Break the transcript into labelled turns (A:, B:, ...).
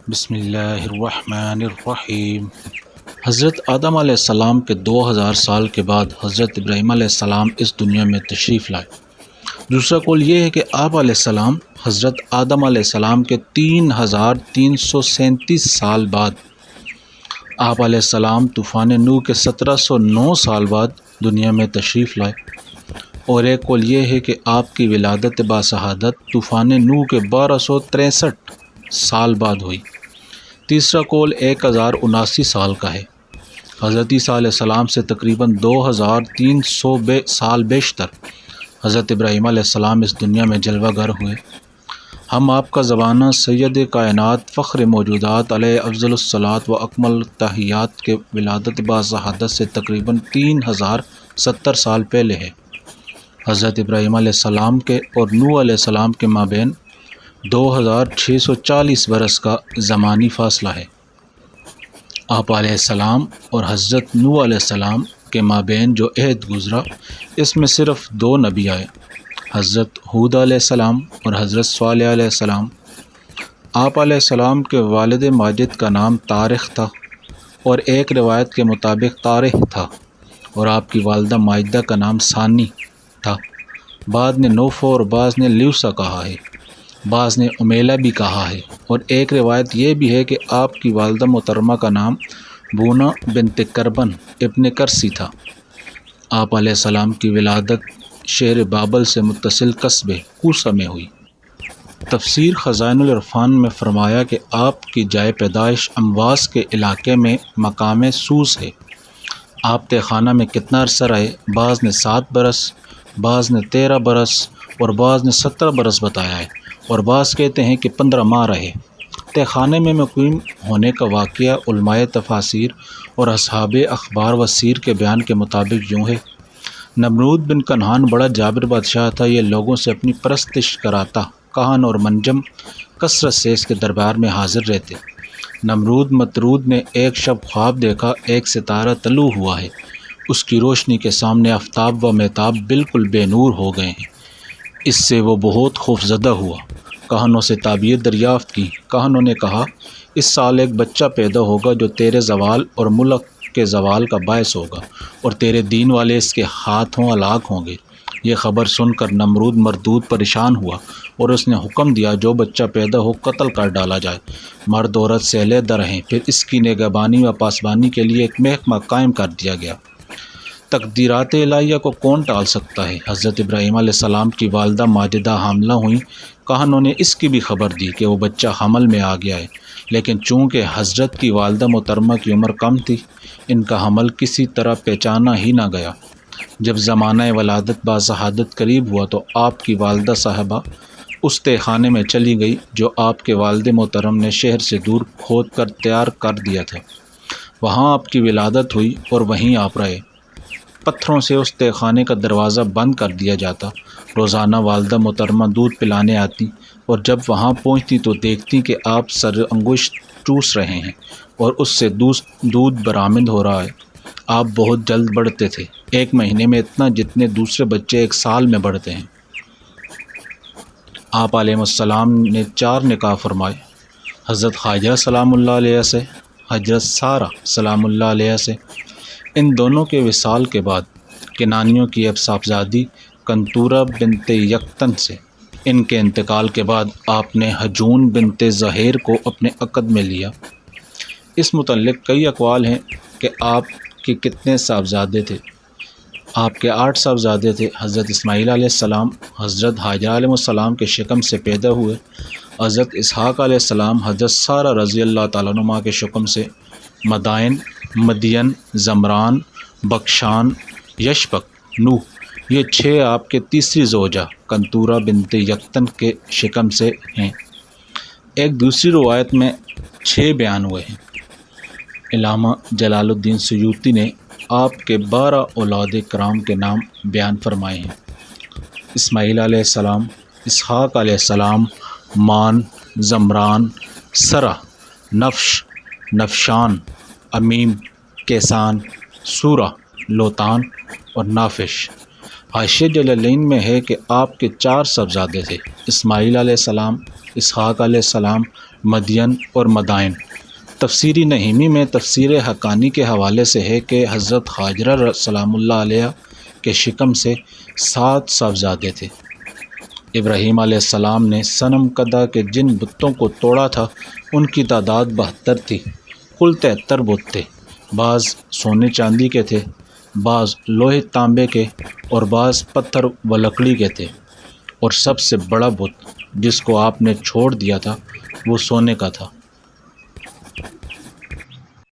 A: بسم اللہ الرحمن الرحیم۔ حضرت آدم علیہ السلام کے 2000 سال کے بعد حضرت ابراہیم علیہ السلام اس دنیا میں تشریف لائے۔ دوسرا قول یہ ہے کہ آپ علیہ السلام حضرت آدم علیہ السلام کے 3337 سال بعد، آپ علیہ السلام طوفان نوح کے 1709 سال بعد دنیا میں تشریف لائے۔ اور ایک قول یہ ہے کہ آپ کی ولادت باشہادت طوفان نوح کے 1263 سال بعد ہوئی۔ تیسرا قول 1079 سال کا ہے۔ حضرت عیسیٰ علیہ السلام سے تقریباً 2300 سال بیشتر حضرت ابراہیم علیہ السلام اس دنیا میں جلوہ گر ہوئے۔ ہم آپ کا زمانہ سید کائنات فخر موجودات علیہ افضل الصلاۃ و اکمل التحیات کے ولادت باشہادت سے تقریباً 3070 سال پہلے ہے۔ حضرت ابراہیم علیہ السلام کے اور نوح علیہ السلام کے مابین 2640 برس کا زمانی فاصلہ ہے۔ آپ علیہ السلام اور حضرت نوح علیہ السلام کے مابین جو عہد گزرا، اس میں صرف 2 نبی آئے، حضرت ہود علیہ السلام اور حضرت صالح علیہ السلام۔ آپ علیہ السلام کے والد ماجد کا نام طارق تھا، اور ایک روایت کے مطابق طارح تھا، اور آپ کی والدہ ماجدہ کا نام ثانی تھا۔ بعض نے نوفا اور بعض نے لیوسا کہا ہے، بعض نے امیلہ بھی کہا ہے، اور ایک روایت یہ بھی ہے کہ آپ کی والدہ محترمہ کا نام بونا بنت کربن ابن کرسی تھا۔ آپ علیہ السلام کی ولادت شہر بابل سے متصل قصبے کوسہ میں ہوئی۔ تفسیر خزائن العرفان میں فرمایا کہ آپ کی جائے پیدائش امواس کے علاقے میں مقام سوس ہے۔ آپ تہ خانہ میں کتنا عرصہ رہے؟ بعض نے 7 برس، بعض نے 13 برس اور بعض نے 17 برس بتایا ہے، اور بعض کہتے ہیں کہ 15 ماہ رہے۔ تہ خانے میں مقیم ہونے کا واقعہ علماء تفاسیر اور اصحاب اخبار و سیر کے بیان کے مطابق یوں ہے: نمرود بن کنعان بڑا جابر بادشاہ تھا، یہ لوگوں سے اپنی پرستش کراتا، کہن اور منجم کثرت سے اس کے دربار میں حاضر رہتے۔ نمرود مطرود نے ایک شب خواب دیکھا، ایک ستارہ طلوع ہوا ہے، اس کی روشنی کے سامنے آفتاب و مہتاب بالکل بے نور ہو گئے ہیں۔ اس سے وہ بہت خوفزدہ ہوا، کہنوں سے تعبیر دریافت کی۔ کہنوں نے کہا، اس سال ایک بچہ پیدا ہوگا جو تیرے زوال اور ملک کے زوال کا باعث ہوگا، اور تیرے دین والے اس کے ہاتھوں ہلاک ہوں گے۔ یہ خبر سن کر نمرود مردود پریشان ہوا، اور اس نے حکم دیا جو بچہ پیدا ہو قتل کر ڈالا جائے، مرد عورت سے علیحدہ رہیں۔ پھر اس کی نگہبانی و پاسبانی کے لیے ایک محکمہ قائم کر دیا گیا۔ تقدیرات الہیہ کو کون ٹال سکتا ہے؟ حضرت ابراہیم علیہ السلام کی والدہ ماجدہ حاملہ ہوئیں۔ کہنوں نے اس کی بھی خبر دی کہ وہ بچہ حمل میں آ گیا ہے، لیکن چونکہ حضرت کی والدہ محترمہ کی عمر کم تھی، ان کا حمل کسی طرح پہچانا ہی نہ گیا۔ جب زمانہ ولادت باشہادت قریب ہوا تو آپ کی والدہ صاحبہ اس تہ خانے میں چلی گئی جو آپ کے والد محترم نے شہر سے دور کھود کر تیار کر دیا تھا۔ وہاں آپ کی ولادت ہوئی اور وہیں آپ رہے۔ پتھروں سے اس تہ خانے کا دروازہ بند کر دیا جاتا۔ روزانہ والدہ محترمہ دودھ پلانے آتی، اور جب وہاں پہنچتی تو دیکھتی کہ آپ سر انگشت چوس رہے ہیں اور اس سے دودھ برآمد ہو رہا ہے۔ آپ بہت جلد بڑھتے تھے، 1 مہینے میں اتنا جتنے دوسرے بچے 1 سال میں بڑھتے ہیں۔ آپ علیہ السلام نے 4 نکاح فرمائے، حضرت خواجہ سلام اللہ علیہ سے، حضرت سارہ سلام اللہ علیہ سے۔ ان دونوں کے وصال کے بعد کنانیوں کی اب صاحبزادی کنتورہ بنت یقطن سے۔ ان کے انتقال کے بعد آپ نے حجون بنت زہیر کو اپنے عقد میں لیا۔ اس متعلق کئی اقوال ہیں کہ آپ کے کتنے صاحبزادے تھے۔ آپ کے 8 صاحبزادے تھے۔ حضرت اسماعیل علیہ السلام حضرت حاجرہ علیہ السلام کے شکم سے پیدا ہوئے۔ حضرت اسحاق علیہ السلام حضرت سارہ رضی اللہ تعالیٰ عنہما کے شکم سے۔ مدائن، مدین، زمران، بخشان، یشبک، نوح، یہ 6 آپ کے تیسری زوجہ کنتورہ بنت یقطن کے شکم سے ہیں۔ ایک دوسری روایت میں 6 بیان ہوئے ہیں۔ علامہ جلال الدین سیوطی نے آپ کے 12 اولاد کرام کے نام بیان فرمائے ہیں: اسماعیل علیہ السلام، اسحاق علیہ السلام، مان، زمران، سرہ، نفش، نفشان، امیم، کیسان، سورہ، لوطان اور نافش۔ حاشیہ جلالین میں ہے کہ آپ کے 4 صاحبزادے تھے: اسماعیل علیہ السلام، اسحاق علیہ السلام، مدین اور مدائن۔ تفسیری نعیمی میں تفسیر حقانی کے حوالے سے ہے کہ حضرت ہاجرہ سلام اللہ علیہ کے شکم سے 7 صاحبزادے تھے۔ ابراہیم علیہ السلام نے صنم کدہ کے جن بتوں کو توڑا تھا ان کی تعداد 72 تھی۔ کل 73 بت تھے۔ بعض سونے چاندی کے تھے، بعض لوہے تانبے کے اور بعض پتھر و لکڑی کے تھے، اور سب سے بڑا بت جس کو آپ نے چھوڑ دیا تھا وہ سونے کا تھا۔